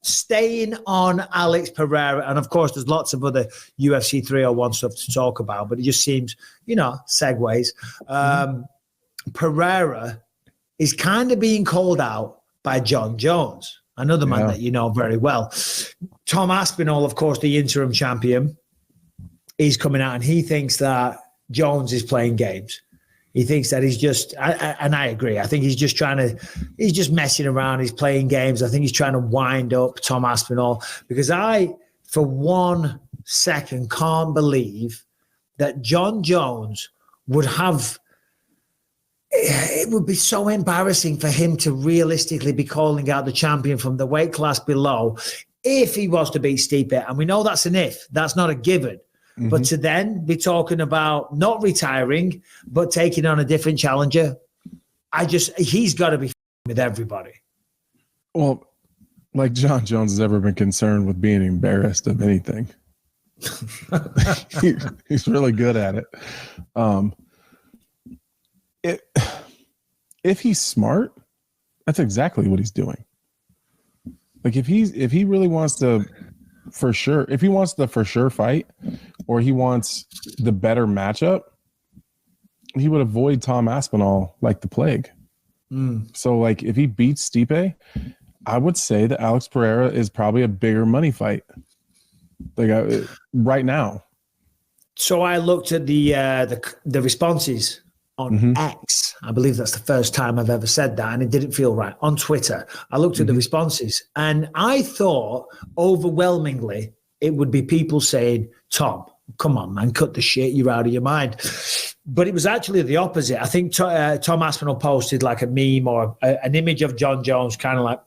Staying on Alex Pereira, and of course, there's lots of other UFC 301 stuff to talk about, but it just seems, segues. Pereira is kind of being called out by John Jones, another man that you know very well. Tom Aspinall, of course, the interim champion, is coming out and he thinks that Jones is playing games. He thinks that he's just, and I agree. I think he's just messing around. He's playing games. I think he's trying to wind up Tom Aspinall because I, for 1 second, can't believe that John Jones would have, it would be so embarrassing for him to realistically be calling out the champion from the weight class below if he was to beat Stipe. And we know that's an if. That's not a given. But to then be talking about not retiring, but taking on a different challenger, he's got to be with everybody. Well, like John Jones has ever been concerned with being embarrassed of anything. He's really good at it. If he's smart, that's exactly what he's doing. Like if he really wants to, for sure, if he wants the for sure fight or he wants the better matchup, he would avoid Tom Aspinall like the plague. So like if he beats Stipe, I would say that Alex Pereira is probably a bigger money fight like right now. So I looked at the responses on X. I believe that's the first time I've ever said that, and it didn't feel right. On Twitter, I looked at the responses, and I thought overwhelmingly it would be people saying, Tom, come on, man, cut the shit, you're out of your mind. But it was actually the opposite. I think Tom Aspinall posted like a meme or an image of John Jones kind of like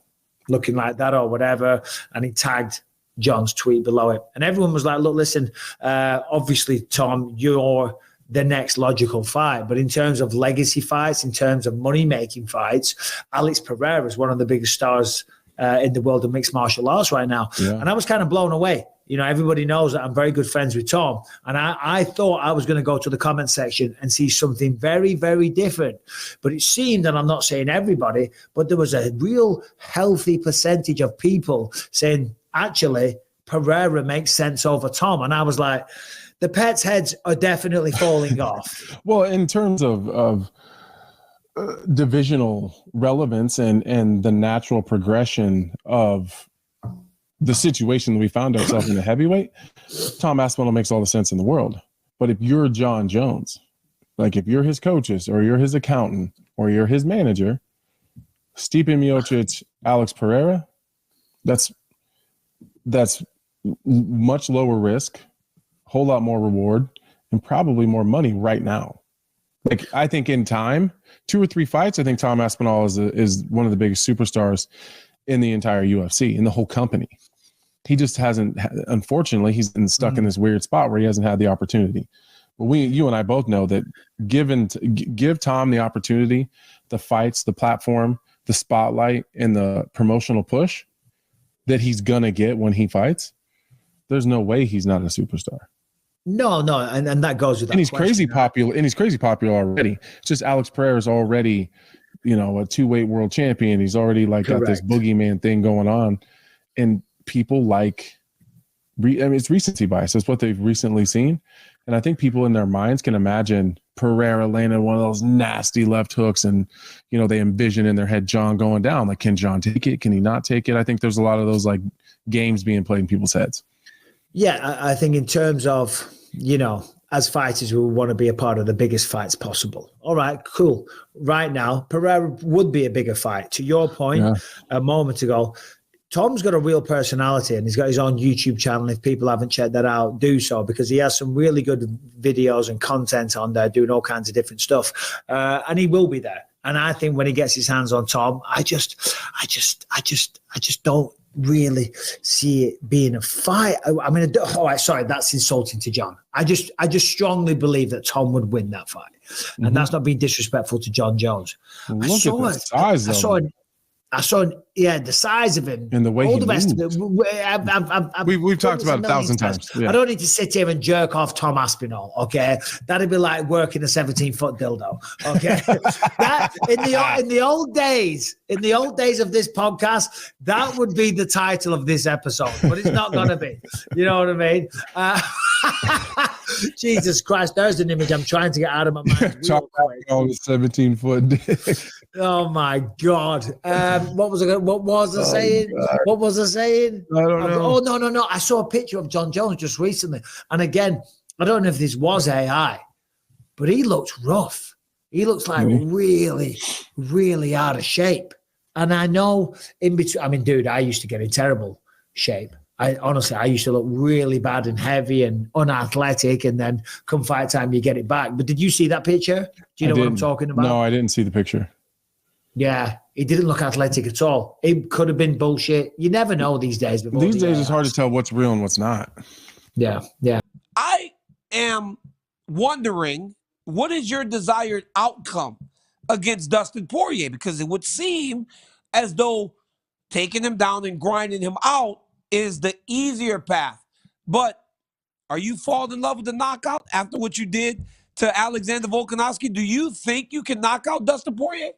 looking like that or whatever, and he tagged John's tweet below it. And everyone was like, look, listen, obviously, Tom, you're the next logical fight. But in terms of legacy fights, in terms of money-making fights, Alex Pereira is one of the biggest stars in the world of mixed martial arts right now. Yeah. And I was kind of blown away. Everybody knows that I'm very good friends with Tom. And I thought I was going to go to the comment section and see something very, very different. But it seemed, and I'm not saying everybody, but there was a real healthy percentage of people saying, actually, Pereira makes sense over Tom. And I was like, the pets' heads are definitely falling off. Well, in terms of divisional relevance and the natural progression of the situation that we found ourselves in the heavyweight, Tom Aspinall makes all the sense in the world. But if you're John Jones, like if you're his coaches or you're his accountant or you're his manager, Stipe Miocic, Alex Pereira, that's much lower risk, whole lot more reward, and probably more money right now. Like I think in time, 2 or 3 fights, I think Tom Aspinall is one of the biggest superstars in the entire UFC, in the whole company. He just hasn't, unfortunately, he's been stuck in this weird spot where he hasn't had the opportunity. But you and I both know that give Tom the opportunity, the fights, the platform, the spotlight, and the promotional push that he's gonna get when he fights, there's no way he's not a superstar. No, and that goes with that. And he's crazy popular, already. It's just Alex Pereira is already, a 2-weight world champion. He's already got this boogeyman thing going on, and people it's recency bias. It's what they've recently seen, and I think people in their minds can imagine Pereira landing one of those nasty left hooks, and they envision in their head John going down. Like, can John take it? Can he not take it? I think there's a lot of those games being played in people's heads. Yeah, I think in terms of, as fighters, we want to be a part of the biggest fights possible. All right, cool. Right now, Pereira would be a bigger fight. To your point a moment ago, Tom's got a real personality and he's got his own YouTube channel. If people haven't checked that out, do so, because he has some really good videos and content on there doing all kinds of different stuff. And he will be there. And I think when he gets his hands on Tom, I just don't really see it being a fight. I mean, all right, sorry, that's insulting to John. I just strongly believe that Tom would win that fight. And that's not being disrespectful to John Jones. I saw I saw, the size of him and the way all he the rest of it. We've talked about it 1,000 times. Yeah. I don't need to sit here and jerk off Tom Aspinall. Okay, that'd be like working a 17-foot dildo. Okay, that in the old days of this podcast, that would be the title of this episode, but it's not gonna be. You know what I mean? Jesus Christ, there's an image I'm trying to get out of my mind. Talk about all the 17-foot dick. Oh my God! What was I saying? God. What was I saying? I don't know. Oh no! I saw a picture of John Jones just recently, and again, I don't know if this was AI, but he looks rough. He looks like really, really out of shape. And I know in between. I mean, dude, I used to get in terrible shape. I used to look really bad and heavy and unathletic, and then come fight time, you get it back. But did you see that picture? Do you know what I'm talking about? No, I didn't see the picture. Yeah, he didn't look athletic at all. It could have been bullshit. You never know these days. These days, it's hard to tell what's real and what's not. Yeah. I am wondering, what is your desired outcome against Dustin Poirier? Because it would seem as though taking him down and grinding him out is the easier path. But are you falling in love with the knockout after what you did to Alexander Volkanovski? Do you think you can knock out Dustin Poirier?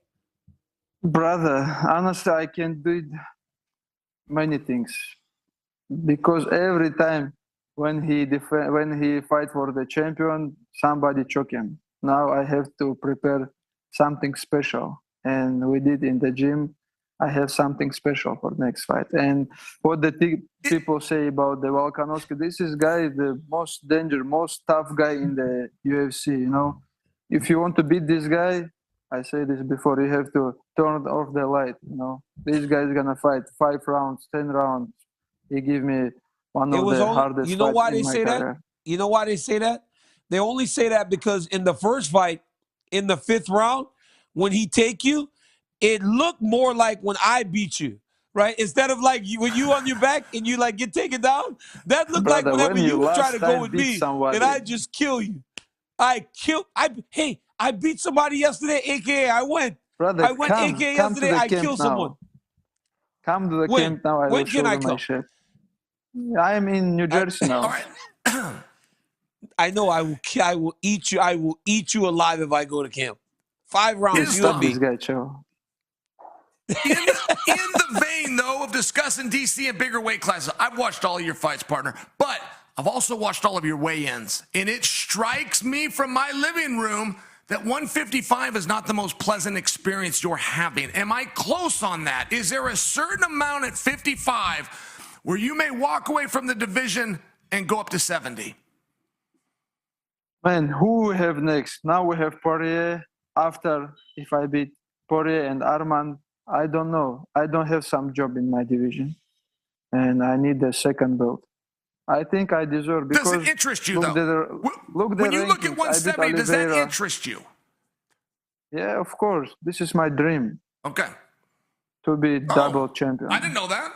Brother, honestly, I can do many things because every time when he fight for the champion, somebody choke him. Now I have to prepare something special, and we did in the gym. I have something special for next fight. And what the people say about the Volkanovski, this is guy the most dangerous, most tough guy in the UFC. You know, if you want to beat this guy, I say this before, you have to turn off the light. You know, this guy is gonna fight 5 rounds, 10 rounds. He give me one of the hardest. You know why they in my say career. that? You know why they say that? They only say that because in the first fight, in the 5th round, when he take you, it looked more like when I beat you, right? Instead of like when you on your back and you like get taken down, that looked like whenever you try to go with me and I just kill you. I beat somebody yesterday, aka I went aka yesterday, I killed someone. Come to the camp now, I will show you my shit. I am in New Jersey now. All right. I know I will eat you. I will eat you alive if I go to camp. 5 rounds, you'll be. This guy, Joe. In the vein, though, of discussing DC and bigger weight classes, I've watched all of your fights, partner, but I've also watched all of your weigh-ins, and it strikes me from my living room that 155 is not the most pleasant experience you're having. Am I close on that? Is there a certain amount at 55 where you may walk away from the division and go up to 70? Man, who we have next? Now we have Poirier. After, if I beat Poirier and Arman, I don't know. I don't have some job in my division, and I need a second belt. I think I deserve. Because does it interest you, though? When you look at 170, does that interest you? Yeah, of course. This is my dream. Okay. To be double champion. I didn't know that.